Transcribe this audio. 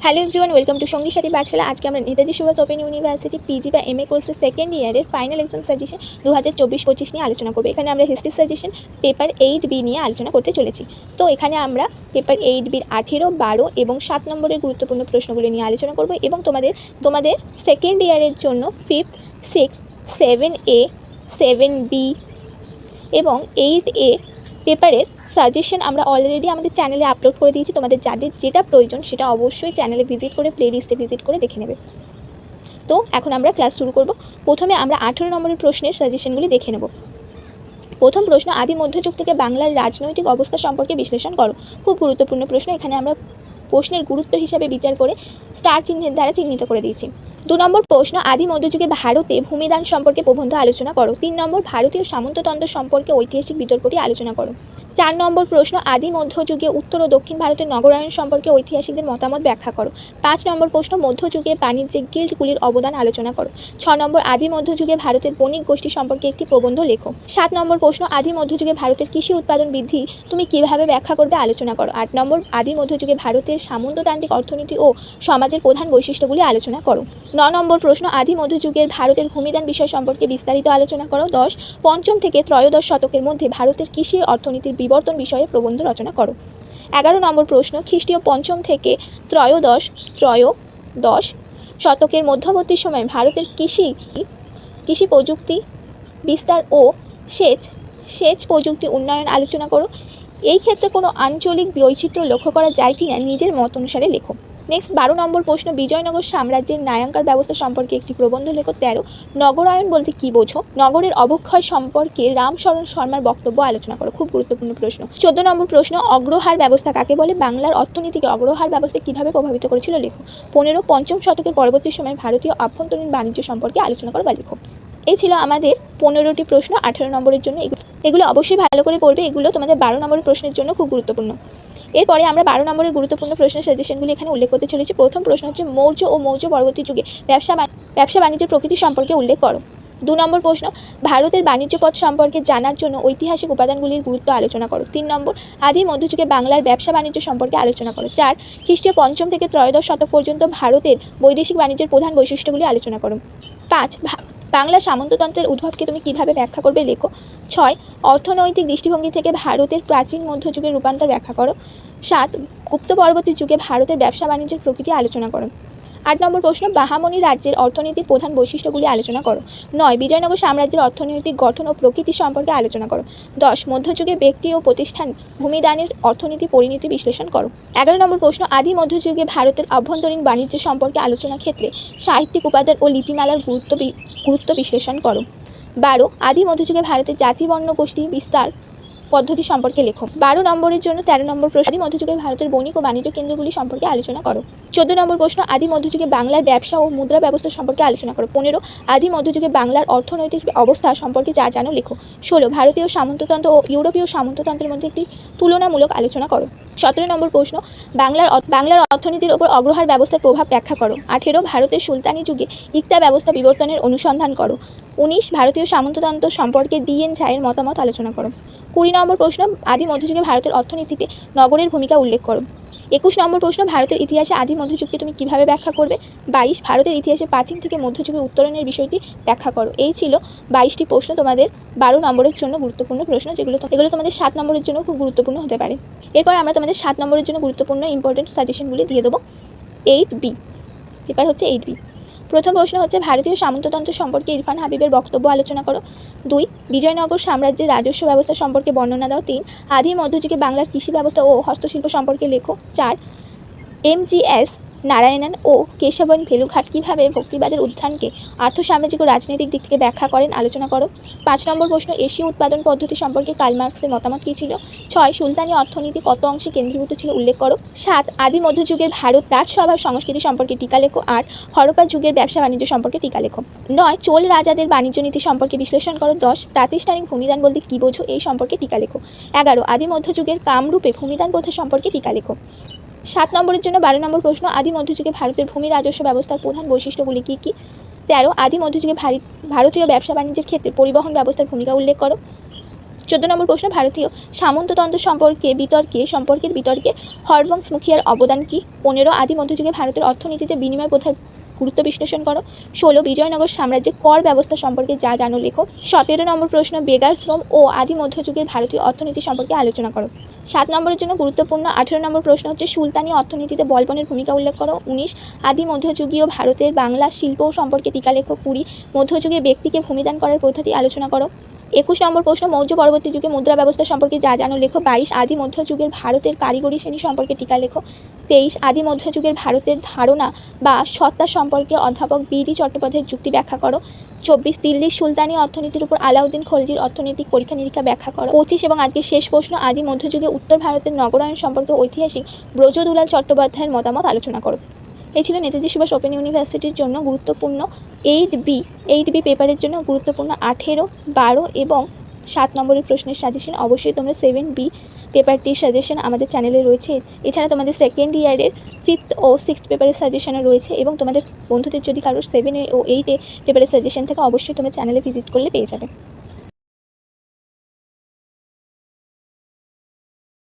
Hello everyone, welcome to সঙ্গীর সাথী পাঠশালা। আজকে আমরা Netaji Subhash open university PG বা এমএ কোর্সের সেকেন্ড ইয়ারের ফাইনাল এক্সাম সাজেশন 2024-25 নিয়ে আলোচনা করবো। এখানে আমরা হিস্ট্রি সাজেশন পেপার 8B নিয়ে আলোচনা করতে চলেছি। তো এখানে আমরা পেপার 8Bর 18, 12 এবং 7 নম্বরের গুরুত্বপূর্ণ প্রশ্নগুলো নিয়ে আলোচনা করবো এবং তোমাদের সেকেন্ড ইয়ারের জন্য 5th, 6th, 7A, 7B এবং 8A পেপারের সাজেশন আমরা অলরেডি আমাদের চ্যানেলে আপলোড করে দিয়েছি। তোমাদের যাদের যেটা প্রয়োজন সেটা অবশ্যই চ্যানেলে ভিজিট করে প্লেলিস্টে ভিজিট করে দেখে নেবে। তো এখন আমরা ক্লাস শুরু করব। প্রথমে আমরা 18 নম্বরের প্রশ্নের সাজেশনগুলি দেখে নেব। প্রথম প্রশ্ন, আদি মধ্যযুগ থেকে বাংলার রাজনৈতিক অবস্থা সম্পর্কে বিশ্লেষণ করো। খুব গুরুত্বপূর্ণ প্রশ্ন। এখানে আমরা প্রশ্নের গুরুত্ব হিসাবে বিচার করে স্টার চিহ্নের দ্বারা চিহ্নিত করে দিয়েছি। 2 নম্বর প্রশ্ন, আদি মধ্যযুগে ভারতে ভূমিদান সম্পর্কে প্রবন্ধ আলোচনা করো। 3 নম্বর, ভারতীয় সামন্ততন্ত্র সম্পর্কে ঐতিহাসিক বিতর্কটি আলোচনা করো। 4 নম্বর প্রশ্ন, আদি মধ্যযুগে উত্তর ও দক্ষিণ ভারতের নগরায়ণ সম্পর্কে ঐতিহাসিকদের মতামত ব্যাখ্যা করো। 5 নম্বর প্রশ্ন, মধ্যযুগে বাণিজ্যিক গিল্ডগুলির অবদান আলোচনা করো। 6 নম্বর, আদি মধ্যযুগে ভারতের বণিক গোষ্ঠী সম্পর্কে একটি প্রবন্ধ লেখো। 7 নম্বর প্রশ্ন, আদি মধ্যযুগে ভারতের কৃষি উৎপাদন বৃদ্ধি তুমি কিভাবে ব্যাখ্যা করবে আলোচনা করো। 8 নম্বর, আদি মধ্যযুগে ভারতের সামন্ততান্ত্রিক অর্থনীতি ও সমাজের প্রধান বৈশিষ্ট্যগুলি আলোচনা করো। 9 নম্বর প্রশ্ন, আদি মধ্যযুগের ভারতের ভূমিদান বিষয় সম্পর্কে বিস্তারিত আলোচনা করো। 10, পঞ্চম থেকে ত্রয়োদশ শতকের মধ্যে ভারতের কৃষি অর্থনীতির বিবর্তন বিষয়ে প্রবন্ধ রচনা করো। 11 নম্বর প্রশ্ন, খ্রিস্টীয় পঞ্চম থেকে ত্রয়োদশ শতকের মধ্যবর্তী সময়ে ভারতের কৃষি প্রযুক্তি বিস্তার ও সেচ প্রযুক্তি উন্নয়ন আলোচনা করো। এই ক্ষেত্রে কোনো আঞ্চলিক বৈচিত্র্য লক্ষ্য করা যায় কিনা নিজের মত অনুসারে লেখো। নেক্সট 12 নম্বর প্রশ্ন, বিজয়নগর সাম্রাজ্যের ন্যায়াঙ্কার ব্যবস্থা সম্পর্কে একটি প্রবন্ধ লেখো। 13, নগরায়ণ বলতে কী বোঝো। নগরের অবক্ষয় সম্পর্কে রামশরণ শর্মার বক্তব্য আলোচনা করো। খুব গুরুত্বপূর্ণ প্রশ্ন। 14 নম্বর প্রশ্ন, অগ্রহার ব্যবস্থা কাকে বলে। বাংলার অর্থনীতিকে অগ্রহার ব্যবস্থা কিভাবে প্রভাবিত করেছিল লেখো। 15, পঞ্চম শতকের পরবর্তী সময়ে ভারতীয় আভ্যন্তরীণ বাণিজ্য সম্পর্কে আলোচনা করো বা লেখো। এই ছিল আমাদের 15টি প্রশ্ন 18 নম্বরের জন্য। এগুলো অবশ্যই ভালো করে পড়বে। এগুলো তোমাদের 12 নম্বরের প্রশ্নের জন্য খুব গুরুত্বপূর্ণ। এরপরে আমরা 12 নম্বরের গুরুত্বপূর্ণ প্রশ্নের সাজেশনগুলি এখানে উল্লেখ করতে চলেছি। প্রথম প্রশ্ন হচ্ছে, মৌর্য ও মৌর্য পরবর্তী যুগে ব্যবসা বাণিজ্যের প্রকৃতি সম্পর্কে উল্লেখ করো। 2 নম্বর প্রশ্ন, ভারতের বাণিজ্য পথ সম্পর্কে জানার জন্য ঐতিহাসিক উপাদানগুলির গুরুত্ব আলোচনা করো। 3 নম্বর, আদি মধ্যযুগে বাংলার ব্যবসা বাণিজ্য সম্পর্কে আলোচনা করো। 4, খ্রিস্টীয় পঞ্চম থেকে ত্রয়োদশ শতক পর্যন্ত ভারতের বৈদেশিক বাণিজ্যের প্রধান বৈশিষ্ট্যগুলি আলোচনা করো। 5, বাংলার সামন্ততন্ত্রের উদ্ভবকে তুমি কিভাবে ব্যাখ্যা করবে লেখো। 6, অর্থনৈতিক দৃষ্টিভঙ্গি থেকে ভারতের প্রাচীন মধ্যযুগের রূপান্তর ব্যাখ্যা করো। 7, গুপ্ত পরবর্তী যুগে ভারতের ব্যবসা বাণিজ্যের প্রকৃতি আলোচনা করো। 8 নম্বর প্রশ্ন, বাহামনি রাজ্যের অর্থনীতির প্রধান বৈশিষ্ট্যগুলি আলোচনা করো। 9, বিজয়নগর সাম্রাজ্যের অর্থনৈতিক গঠন ও প্রকৃতি সম্পর্কে আলোচনা করো। 10, মধ্যযুগে ব্যক্তি ও প্রতিষ্ঠান ভূমিদানের অর্থনীতি পরিণতি বিশ্লেষণ করো। 11 নম্বর প্রশ্ন, আদি মধ্যযুগে ভারতের আভ্যন্তরীণ বাণিজ্য সম্পর্কে আলোচনার ক্ষেত্রে সাহিত্যিক উপাদান ও লিপিমালার গুরুত্ব বিশ্লেষণ করো। 12, আদি মধ্যযুগে ভারতের জাতি বর্ণ গোষ্ঠী বিস্তার পদ্ধতি সম্পর্কে লেখো। 12 নম্বরের জন্য 13 নম্বর প্রশ্ন, আদি মধ্যযুগে ভারতের বণিক ও বাণিজ্য কেন্দ্রগুলি সম্পর্কে আলোচনা করো। 14 নম্বর প্রশ্ন, আদি মধ্যযুগে বাংলার ব্যবসা ও মুদ্রা ব্যবস্থা সম্পর্কে আলোচনা করো। 15, আদি মধ্যযুগে বাংলার অর্থনৈতিক অবস্থা সম্পর্কে যা জানো লেখো। 16, ভারতীয় সামন্ততন্ত্র ও ইউরোপীয় সামন্ততন্ত্রের মধ্যে একটি তুলনামূলক আলোচনা করো। 17 নম্বর প্রশ্ন, বাংলার অর্থনীতির ওপর অগ্রহার ব্যবস্থার প্রভাব ব্যাখ্যা করো। 18, ভারতের সুলতানি যুগে ইকতা ব্যবস্থা বিবর্তনের অনুসন্ধান করো। 19, ভারতীয় সামন্ততন্ত্র সম্পর্কে DN ঝায়ের মতামত আলোচনা করো। 20 নম্বর প্রশ্ন, আদি মধ্যযুগে ভারতের অর্থনীতিতে নগরের ভূমিকা উল্লেখ করো। 21 নম্বর প্রশ্ন, ভারতের ইতিহাসে আদি মধ্যযুগকে তুমি কিভাবে ব্যাখ্যা করবে। 22, ভারতের ইতিহাসে প্রাচীন থেকে মধ্যযুগের উত্তরণের বিষয়টি ব্যাখ্যা করো। এই ছিল 22টি প্রশ্ন তোমাদের 12 নম্বরের জন্য গুরুত্বপূর্ণ প্রশ্ন, এগুলো তোমাদের 7 নম্বরের জন্য খুব গুরুত্বপূর্ণ হতে পারে। এরপর আমরা তোমাদের 7 নম্বরের জন্য গুরুত্বপূর্ণ ইম্পর্টেন্ট সাজেশনগুলি দিয়ে দেবো। 8B পেপার হচ্ছে 8B। প্রথম প্রশ্ন হচ্ছে, ভারতীয় সামন্ততন্ত্র সম্পর্কে ইরফান হাবিবের বক্তব্য আলোচনা করো। 2, বিজয়নগর সাম্রাজ্যের রাজস্ব ব্যবস্থা সম্পর্কে বর্ণনা দাও। 3, আদি মধ্যযুগে বাংলার কৃষি ব্যবস্থা ও হস্তশিল্প সম্পর্কে লেখো। 4, MGS নারায়ণন ও কেশবন ভেলুঘাট কীভাবে ভক্তিবাদের উত্থানকে আর্থসামাজিক ও রাজনৈতিক দিক থেকে ব্যাখ্যা করেন আলোচনা করো। 5 নম্বর প্রশ্ন, এশীয় উৎপাদন পদ্ধতি সম্পর্কে কার্ল মার্কসের মতামত কী ছিল। 6, সুলতানি অর্থনীতি কত অংশে কেন্দ্রীভূত ছিল উল্লেখ করো। 7, আদি মধ্যযুগের ভারত রাজসভার সংস্কৃতি সম্পর্কে টিকা লেখো। 8, হরপ্পা যুগের ব্যবসা বাণিজ্য সম্পর্কে টিকা লেখো। 9, চোল রাজাদের বাণিজ্য নীতি সম্পর্কে বিশ্লেষণ করো। 10, প্রাতিষ্ঠানিক ভূমিদান বলতে কী বোঝো এই সম্পর্কে টিকা লেখো। 11, আদি মধ্যযুগের কামরূপে ভূমিদান প্রথা সম্পর্কে টিকা লেখো। 7 নম্বরের জন্য 12 নম্বর প্রশ্ন, আদি মধ্যযুগে ভারতের ভূমি রাজস্ব ব্যবস্থার প্রধান বৈশিষ্ট্যগুলি কী কী। 13, আদি মধ্যযুগে ভারতীয় ব্যবসা বাণিজ্যের ক্ষেত্রে পরিবহন ব্যবস্থার ভূমিকা উল্লেখ করো। 14 নম্বর প্রশ্ন, ভারতীয় সামন্ততন্ত্র সম্পর্কের বিতর্কে হরবংশ মুখিয়ার অবদান কী? 15 আদি মধ্যযুগে ভারতের অর্থনীতিতে বিনিময় প্রথার গুরুত্ব বিশ্লেষণ করো। 16 বিজয়নগর সাম্রাজ্যের কর ব্যবস্থা সম্পর্কে যা জানো লেখো। 17 নম্বর প্রশ্ন, বেগার শ্রম ও আদি মধ্যযুগের ভারতীয় অর্থনীতি সম্পর্কে আলোচনা করো। 7 নম্বরের জন্য গুরুত্বপূর্ণ 18 নম্বর প্রশ্ন হচ্ছে সুলতানি অর্থনীতিতে বলবনের ভূমিকা উল্লেখ করো। 19 আদি মধ্যযুগীয় ভারতের বাংলা শিল্প সম্পর্কে টিকা লেখো। 20 মধ্যযুগে ব্যক্তিকে ভূমিদান করার প্রথাটি আলোচনা করো। 21 নম্বর প্রশ্ন, মৌর্য পরবর্তী যুগে মুদ্রা ব্যবস্থা সম্পর্কে যা জানো লেখো। 22 আদি মধ্যযুগের ভারতের কারিগরি শ্রেণী সম্পর্কে টিকা লেখো। 23 আদি মধ্যযুগের ভারতের ধারণা বা সত্তা সম্পর্কে অধ্যাপক বি.ডি. চট্টোপাধ্যায়ের যুক্তি ব্যাখ্যা করো। 24 দিল্লির সুলতানি অর্থনীতির উপর আলাউদ্দিন খলজির অর্থনৈতিক পরীক্ষা নিরীক্ষা ব্যাখ্যা করো। 25 এবং আজকের শেষ প্রশ্ন, আদি মধ্যযুগে উত্তর ভারতের নগরায়ণ সম্পর্কে ঐতিহাসিক ব্রজদুলাল চট্টোপাধ্যায়ের মতামত আলোচনা করো। এই ছিল নেতাজি সুভাষ ওপেন ইউনিভার্সিটির জন্য গুরুত্বপূর্ণ 8B পেপারের জন্য গুরুত্বপূর্ণ 18, 12 এবং 7 নম্বরের প্রশ্নের সাজেশন। অবশ্যই তোমরা 7B পেপারটির সাজেশন আমাদের চ্যানেলে রয়েছে। এছাড়া তোমাদের সেকেন্ড ইয়ারের 5th ও 6th পেপারের সাজেশনও রয়েছে এবং তোমাদের বন্ধুদের যদি কারোর 7 ও 8 পেপারের সাজেশন থাকে অবশ্যই তোমরা চ্যানেলে ভিজিট করলে পেয়ে যাবে।